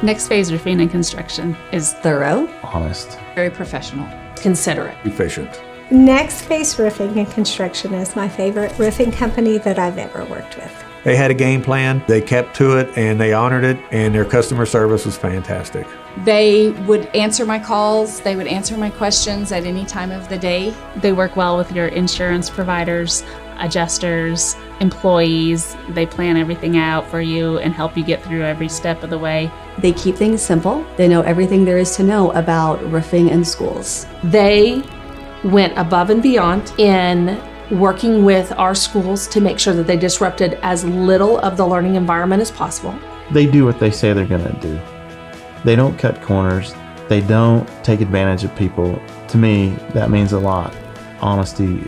Next phase roofing and construction is thorough, honest, very professional, considerate, efficient. Next Phase Roofing and Construction is my favorite roofing company that I've ever worked with. They had a game plan, they kept to it, and they honored it, and their customer service was fantastic. They would answer my calls, they would answer my questions at any time of the day. They work well with your insurance providers, adjusters, employees. They plan everything out for you and help you get through every step of the way. they keep things simple. They know everything there is to know about roofing in schools. They went above and beyond in working with our schools to make sure that they disrupted as little of the learning environment as possible. They do what they say they're going to do. They don't cut corners. They don't take advantage of people. To me, that means a lot. Honesty,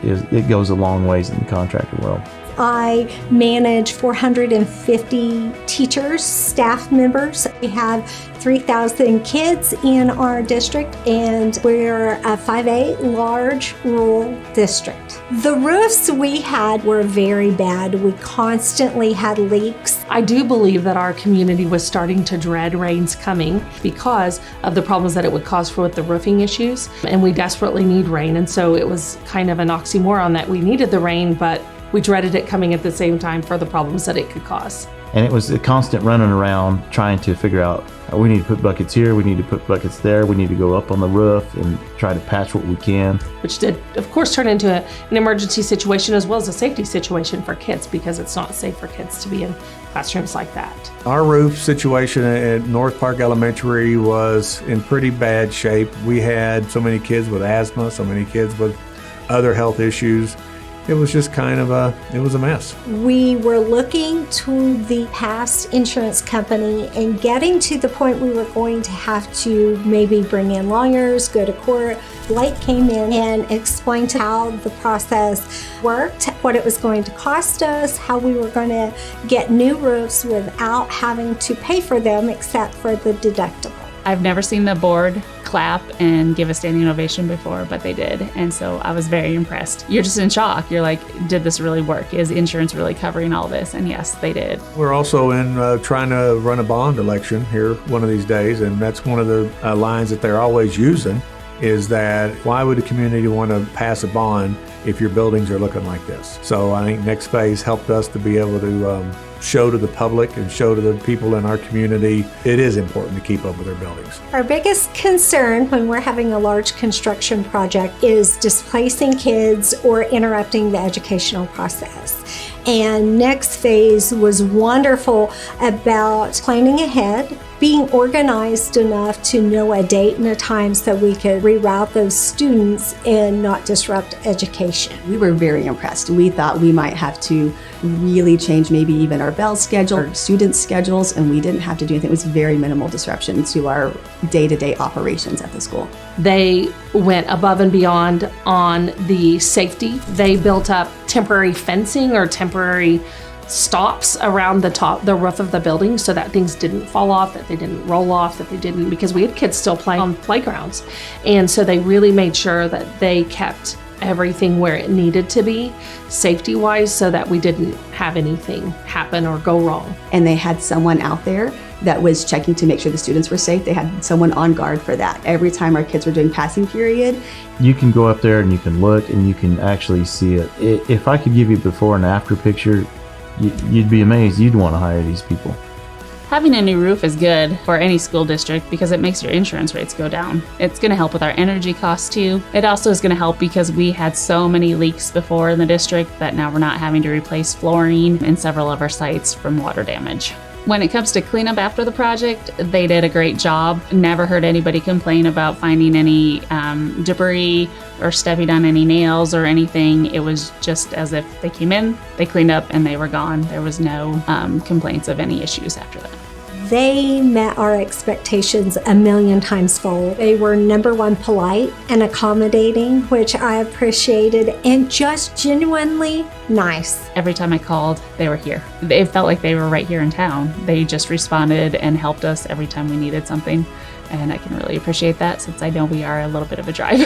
it goes a long ways in the contractor world. I manage 450 teachers, staff members. We have 3,000 kids in our district, and we're a 5A large rural district. The roofs we had were very bad. We constantly had leaks. I do believe that our community was starting to dread rains coming because of the problems that it would cause with the roofing issues, and we desperately need rain. And so it was kind of an oxymoron that we needed the rain, but we dreaded it coming at the same time for the problems that it could cause. And it was a constant running around trying to figure out, we need to put buckets here, we need to put buckets there, we need to go up on the roof and try to patch what we can. Which did, of course, turn into an emergency situation as well as a safety situation for kids, because it's not safe for kids to be in classrooms like that. Our roof situation at North Park Elementary was in pretty bad shape. We had so many kids with asthma, so many kids with other health issues. It was just kind of it was a mess. We were looking to the past insurance company and getting to the point we were going to have to maybe bring in lawyers, go to court. Blake came in and explained how the process worked, what it was going to cost us, how we were going to get new roofs without having to pay for them except for the deductible. I've never seen the board clap and give a standing ovation before, but they did. And so I was very impressed. You're just in shock. You're like, did this really work? Is insurance really covering all this? And yes, they did. We're also in trying to run a bond election here one of these days, and that's one of the lines that they're always using is that why would a community want to pass a bond if your buildings are looking like this? So I think Next Phase helped us to be able to show to the public and show to the people in our community it is important to keep up with their buildings. Our biggest concern when we're having a large construction project is displacing kids or interrupting the educational process. And Next Phase was wonderful about planning ahead, being organized enough to know a date and a time so we could reroute those students and not disrupt education. We were very impressed. We thought we might have to really change maybe even our bell schedule, our students' schedules, and we didn't have to do anything. It was very minimal disruption to our day-to-day operations at the school. They went above and beyond on the safety. They built up temporary fencing or temporary stops around the roof of the building so that things didn't fall off, that they didn't roll off, that they didn't, because we had kids still playing on playgrounds. And so they really made sure that they kept everything where it needed to be safety-wise so that we didn't have anything happen or go wrong. And they had someone out there that was checking to make sure the students were safe. They had someone on guard for that. Every time our kids were doing passing period. You can go up there and you can look and you can actually see it. If I could give you a before and after picture, you'd be amazed. You'd want to hire these people. Having a new roof is good for any school district because it makes your insurance rates go down. It's going to help with our energy costs too. It also is going to help because we had so many leaks before in the district that now we're not having to replace flooring in several of our sites from water damage. When it comes to cleanup after the project, they did a great job. Never heard anybody complain about finding any debris or stepping on any nails or anything. It was just as if they came in, they cleaned up, and they were gone. There was no complaints of any issues after that. They met our expectations a million times fold. They were number one polite and accommodating, which I appreciated, and just genuinely nice. Every time I called, they were here. It felt like they were right here in town. They just responded and helped us every time we needed something, and I can really appreciate that since I know we are a little bit of a drive.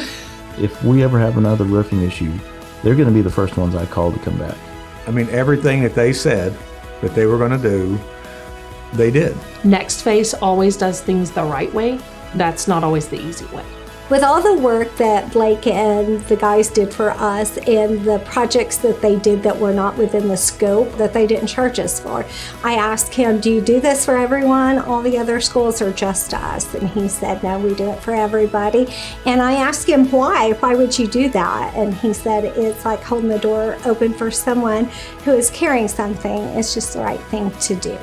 If we ever have another roofing issue, they're going to be the first ones I call to come back. I mean, everything that they said that they were going to do, they did. Next Face always does things the right way. That's not always the easy way. With all the work that Blake and the guys did for us and the projects that they did that were not within the scope that they didn't charge us for, I asked him, do you do this for everyone, all the other schools, or just us? And he said, no, we do it for everybody. And I asked him why would you do that? And he said, it's like holding the door open for someone who is carrying something. It's just the right thing to do.